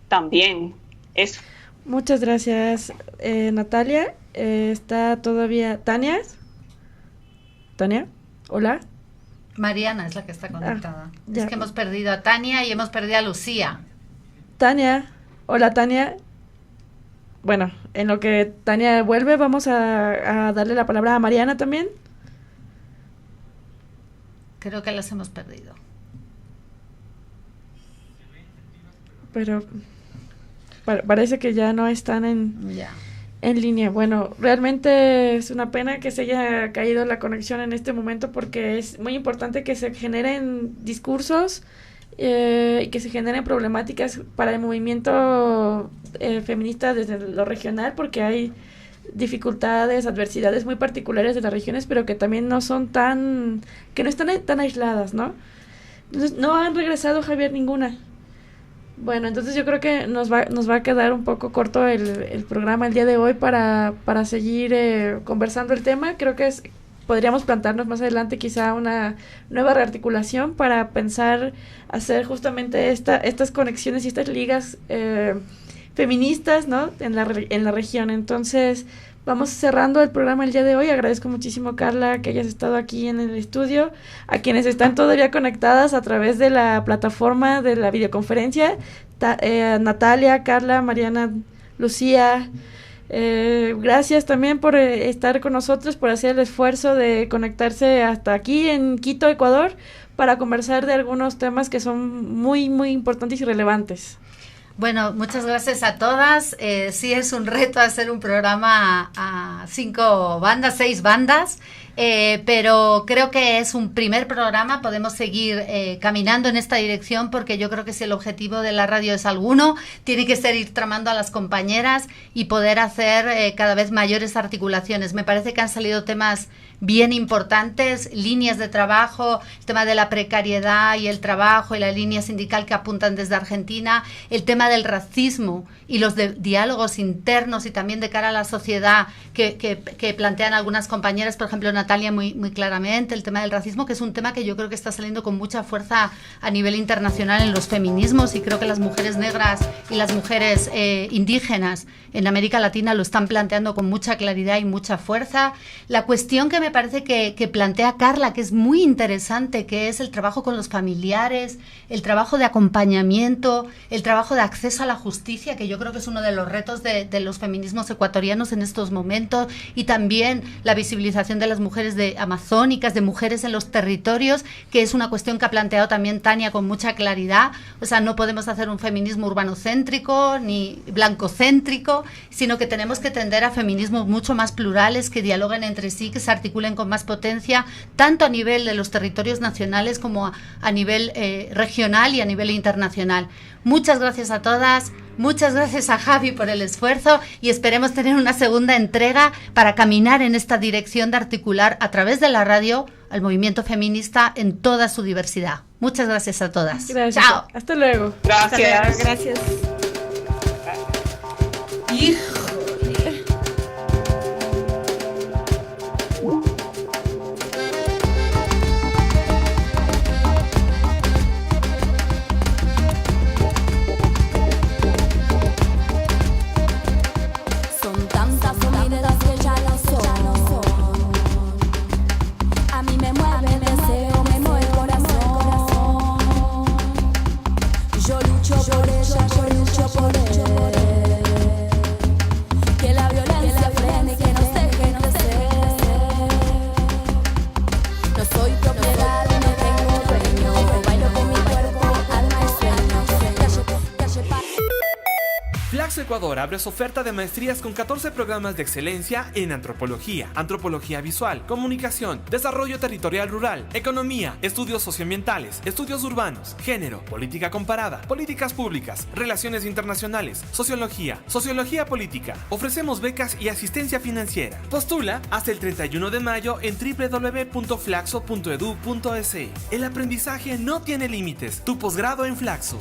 también eso. Muchas gracias, Natalia. Está todavía Tania. Tania, hola. Mariana es la que está conectada. Ya. Es que hemos perdido a Tania y hemos perdido a Lucía. Tania, hola Tania. Bueno, en lo que Tania vuelve, vamos a darle la palabra a Mariana también. Creo que las hemos perdido. Pero parece que ya no están en línea. Bueno, realmente es una pena que se haya caído la conexión en este momento, porque es muy importante que se generen discursos y que se generen problemáticas para el movimiento feminista desde lo regional, porque hay dificultades, adversidades muy particulares de las regiones, pero que también no son que no están tan aisladas, ¿no? Entonces, no han regresado, Javier, ninguna. Bueno, entonces yo creo que nos va a quedar un poco corto el programa el día de hoy para seguir conversando el tema. Creo que podríamos plantearnos más adelante quizá una nueva rearticulación para pensar hacer justamente estas conexiones y estas ligas feministas, ¿no? en la región. Entonces, vamos cerrando el programa el día de hoy. Agradezco muchísimo, Carla, que hayas estado aquí en el estudio. A quienes están todavía conectadas a través de la plataforma de la videoconferencia, Natalia, Carla, Mariana, Lucía, gracias también por estar con nosotros, por hacer el esfuerzo de conectarse hasta aquí en Quito, Ecuador, para conversar de algunos temas que son muy, muy importantes y relevantes. Bueno, muchas gracias a todas. Sí es un reto hacer un programa a 6 bandas, pero creo que es un primer programa. Podemos seguir caminando en esta dirección, porque yo creo que si el objetivo de la radio es alguno, tiene que ser ir tramando a las compañeras y poder hacer cada vez mayores articulaciones. Me parece que han salido temas bien importantes, líneas de trabajo, el tema de la precariedad y el trabajo y la línea sindical que apuntan desde Argentina, el tema del racismo y los diálogos internos y también de cara a la sociedad que plantean algunas compañeras, por ejemplo Natalia muy claramente, el tema del racismo, que es un tema que yo creo que está saliendo con mucha fuerza a nivel internacional en los feminismos, y creo que las mujeres negras y las mujeres indígenas en América Latina lo están planteando con mucha claridad y mucha fuerza. La cuestión que me parece que plantea Carla, que es muy interesante, que es el trabajo con los familiares, el trabajo de acompañamiento, el trabajo de acceso a la justicia, que yo creo que es uno de los retos de los feminismos ecuatorianos en estos momentos, y también la visibilización de las mujeres amazónicas, de mujeres en los territorios, que es una cuestión que ha planteado también Tania con mucha claridad. O sea, no podemos hacer un feminismo urbanocéntrico ni blancocéntrico, sino que tenemos que tender a feminismos mucho más plurales, que dialoguen entre sí, que se articulen con más potencia, tanto a nivel de los territorios nacionales como a nivel regional y a nivel internacional. Muchas gracias a todas, muchas gracias a Javi por el esfuerzo, y esperemos tener una segunda entrega para caminar en esta dirección de articular a través de la radio al movimiento feminista en toda su diversidad. Muchas gracias a todas. Gracias. Chao. Hasta luego. Gracias. Hasta luego. Gracias. Ecuador abre su oferta de maestrías con 14 programas de excelencia en antropología, antropología visual, comunicación, desarrollo territorial rural, economía, estudios socioambientales, estudios urbanos, género, política comparada, políticas públicas, relaciones internacionales, sociología, sociología política. Ofrecemos becas y asistencia financiera. Postula hasta el 31 de mayo en www.flaxo.edu.es. El aprendizaje no tiene límites. Tu posgrado en Flaxo.